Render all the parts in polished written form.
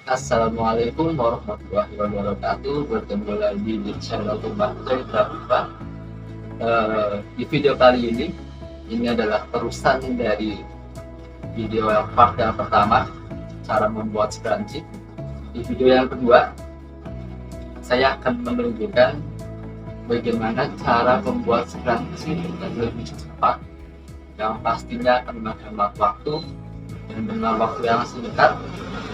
Assalamualaikum warahmatullahi wabarakatuh. Bertemu lagi di channel Rumah Cerita Rumah. Di video kali ini adalah terusan dari video yang part yang pertama, cara membuat scrunchie. Di video yang kedua, saya akan menunjukkan bagaimana cara membuat scrunchie yang lebih cepat, yang pastinya akan menghemat waktu, dan dengan waktu yang singkat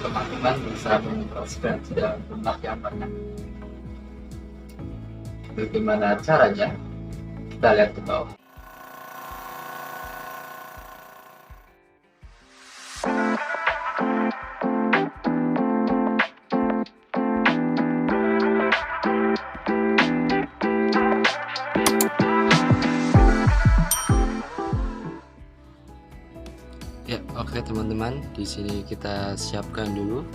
teman-teman bisa membuat scrunchie dalam jumlah yang banyak. Bagaimana caranya? Kita lihat ke bawah. Ya, oke teman-teman, di sini kita siapkan dulu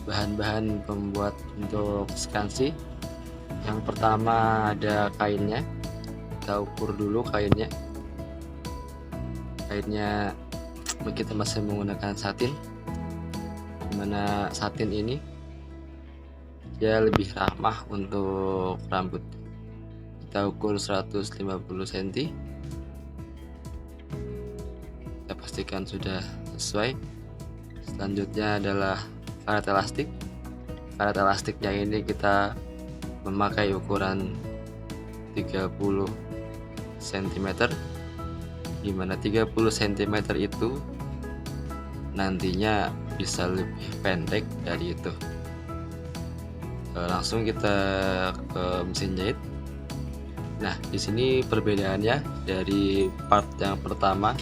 bahan-bahan pembuat untuk scrunchie. Yang pertama ada kainnya. Kita ukur dulu kainnya. Kainnya kita masih menggunakan satin. Dimana satin ini dia lebih ramah untuk rambut. Kita ukur 150 cm. Kita pastikan sudah sesuai. Selanjutnya adalah karet elastik. Karet elastiknya ini kita memakai ukuran 30 cm, dimana 30 cm itu nantinya bisa lebih pendek dari itu. Langsung kita ke mesin jahit. Nah, di sini perbedaannya dari part yang pertama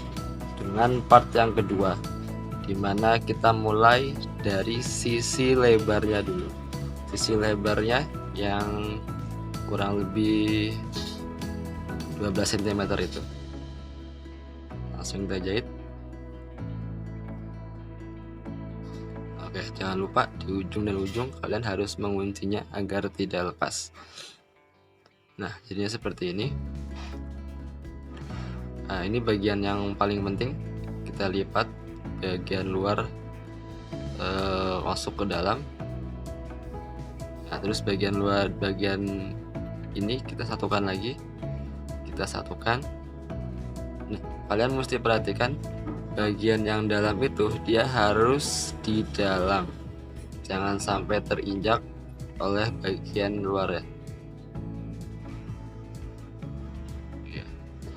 dengan part yang kedua, dimana kita mulai dari sisi lebarnya dulu. Sisi lebarnya yang kurang lebih 12 cm itu. Langsung kita jahit. Oke, jangan lupa di ujung dan ujung kalian harus menguncinya agar tidak lepas. Nah, jadinya seperti ini. Nah, ini bagian yang paling penting, kita lipat bagian luar masuk ke dalam. Nah, terus bagian luar, bagian ini kita satukan lagi, kita satukan. Nah, kalian mesti perhatikan bagian yang dalam itu dia harus di dalam, jangan sampai terinjak oleh bagian luarnya.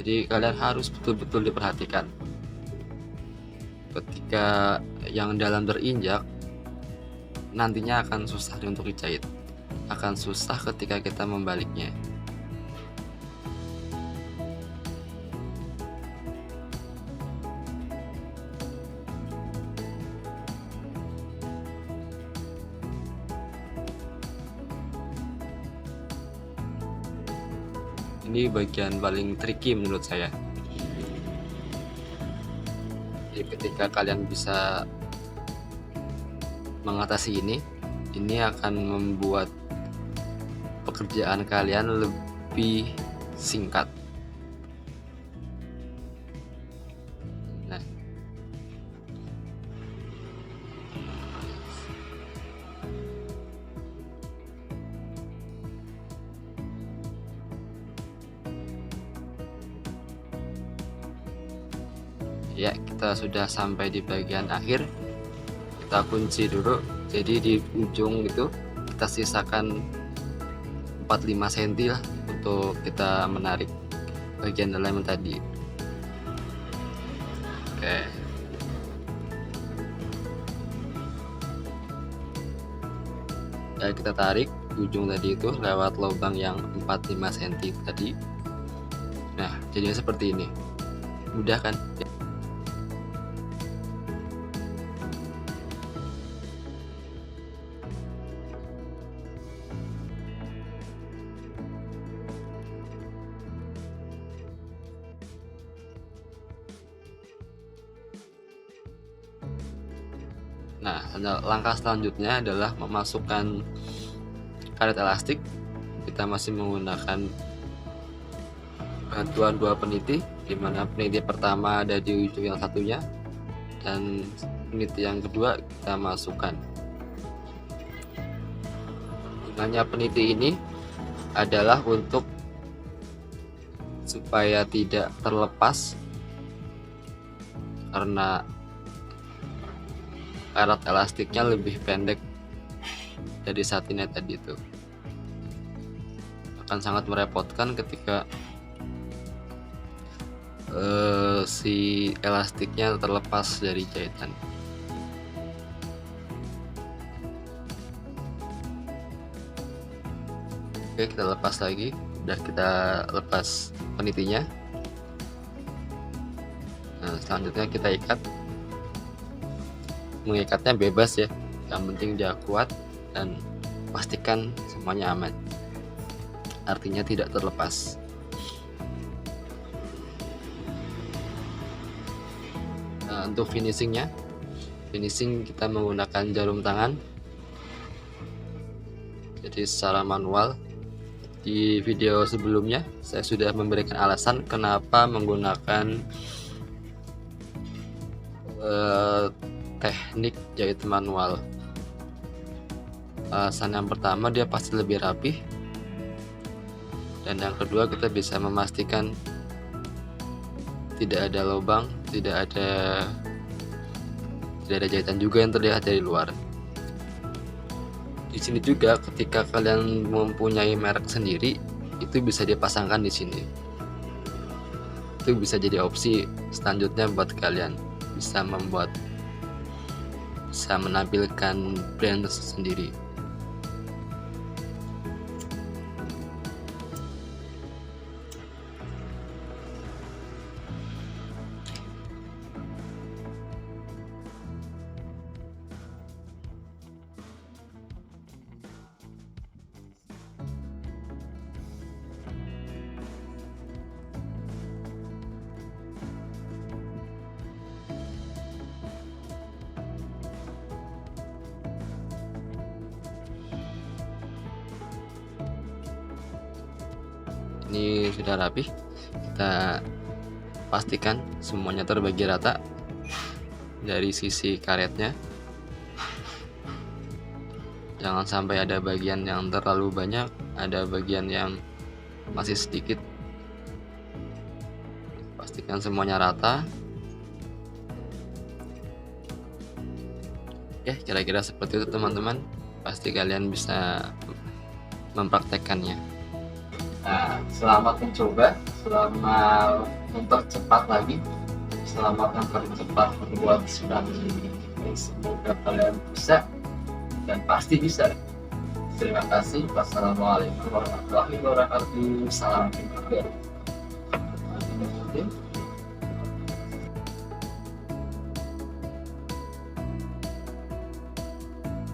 Jadi kalian harus betul-betul diperhatikan. Ketika yang dalam terinjak, nantinya akan susah untuk dijahit. Akan susah ketika kita membaliknya. Ini bagian paling tricky menurut saya. Jadi ketika kalian bisa mengatasi ini akan membuat pekerjaan kalian lebih singkat. Nah, ya, kita sudah sampai di bagian akhir. Kita kunci dulu. Jadi di ujung itu kita sisakan 45 cm lah untuk kita menarik bagian dalam yang tadi. Oke. Ya, kita tarik ujung tadi itu lewat lubang yang 45 cm tadi. Nah, jadinya seperti ini. Mudah kan? Nah, langkah selanjutnya adalah memasukkan karet elastik. Kita masih menggunakan bantuan dua peniti, di mana peniti pertama ada di ujung yang satunya dan peniti yang kedua kita masukkan. Gunanya peniti ini adalah untuk supaya tidak terlepas karena karat elastiknya lebih pendek dari satinnya tadi itu. Akan sangat merepotkan ketika si elastiknya terlepas dari jahitan. Oke, kita lepas lagi dan kita lepas penitinya. Nah, selanjutnya kita ikat. Mengikatnya bebas ya, yang penting dia kuat dan pastikan semuanya aman, artinya tidak terlepas. Nah, untuk finishing kita menggunakan jarum tangan, jadi secara manual. Di video sebelumnya saya sudah memberikan alasan kenapa menggunakan teknik jahit manual. Alasan yang pertama, dia pasti lebih rapih, dan yang kedua kita bisa memastikan tidak ada lubang, tidak ada jahitan juga yang terlihat dari luar. Di sini juga ketika kalian mempunyai merek sendiri, itu bisa dipasangkan di sini. Itu bisa jadi opsi selanjutnya buat kalian, bisa menampilkan brand sendiri. Ini sudah rapi, kita pastikan semuanya terbagi rata dari sisi karetnya. Jangan sampai ada bagian yang terlalu banyak, ada bagian yang masih sedikit. Pastikan semuanya rata. Oke, kira-kira seperti itu teman-teman. Pasti kalian bisa mempraktekkannya. Nah, selamat mencoba, selamat mempercepat lagi, selamat mempercepat membuat tsunami ini. Semoga kalian bisa dan pasti bisa. Terima kasih. Wassalamualaikum warahmatullahi wabarakatuh. Salam.